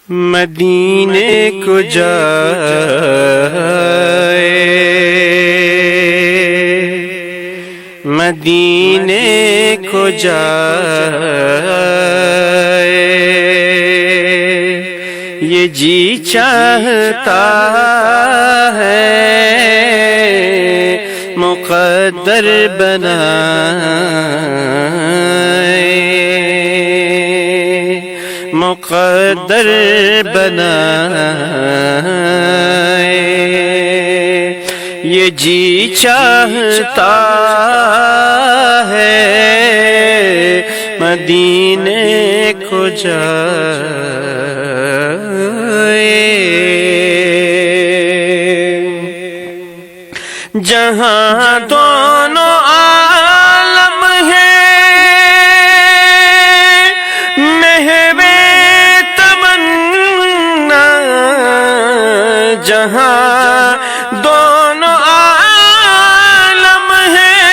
مدینے کو جائے، مدینے کو جائے، یہ جی چاہتا ہے مقدر بنائے، مقدر بنائے، یہ جی چاہتا ہے مدینے کو جائے، جہاں دونوں عالم ہیں محو تمنا، جہاں دونوں عالم ہیں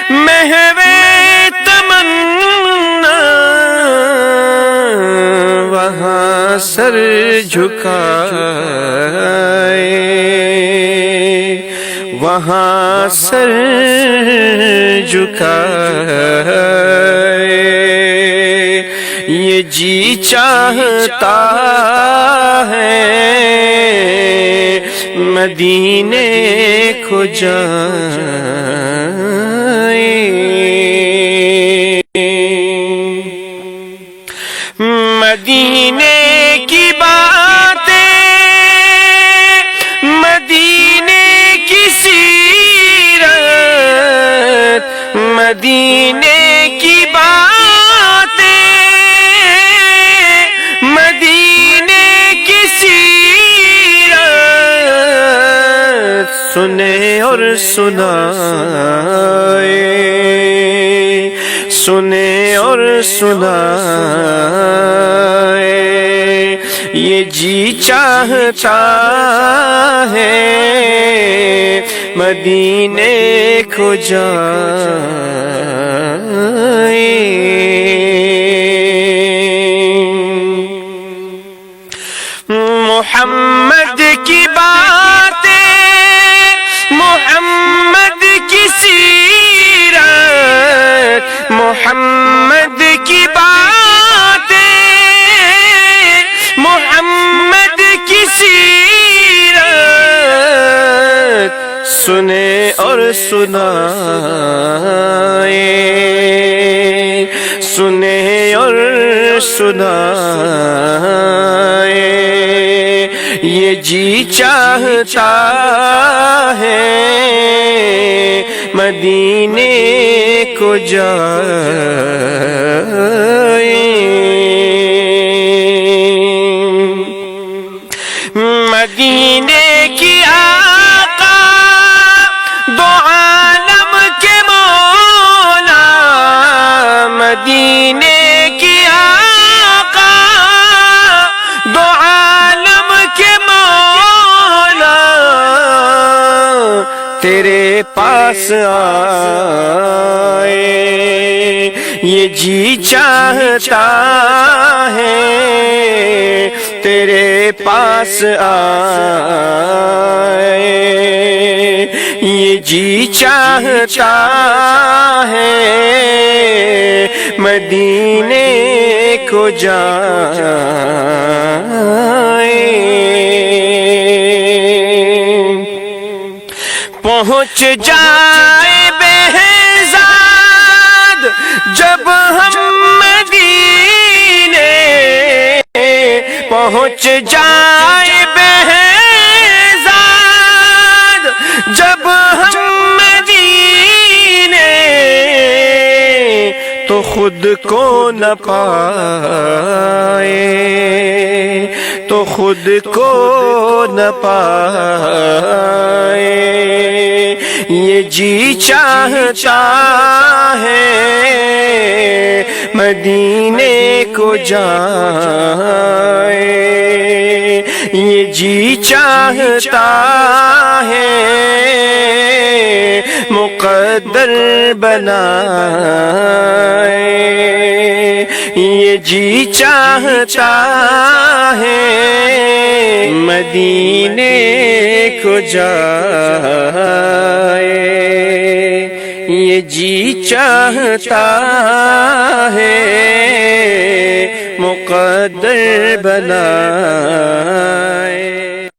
محو تمنا، وہاں سر جھکائے، وہاں سر جھکائے، یہ جی چاہتا ہے مدینے کو جائے، مدینے کی باتیں، مدینے کی سیرت، مدینے کی باتیں، مدینے کی سیرت، سنے اور سنائے، سنے اور سنائے، یہ جی چاہتا ہے مدینے کو جائے، محمد کی باتیں، محمد کی سیرت، محمد کی باتیں، محمد کی سیرت، سنے اور سنائے، سنے اور سنائے، یہ جی چاہتا ہے مدینے کو جائے، مدینے کی آقا دو عالم کے مولا، مدینے کی آقا دو عالم کے مولا، تیرے پاس آئے، یہ جی چاہتا ہے تیرے پاس آئے، یہ جی چاہتا ہے مدینے کو جائے، پہنچ جائے بہزاد جب ہم مدینے، پہنچ جائے بہزاد جب ہم مدینے، تو خود کو نہ پائے، تو خود کو نہ پائے، یہ جی چاہتا ہے مدینے کو جائے، یہ جی چاہتا ہے مقدر بنائے، یہ جی چاہتا ہے مدینے کو جائے، یہ جی چاہتا ہے مقدر بنائے،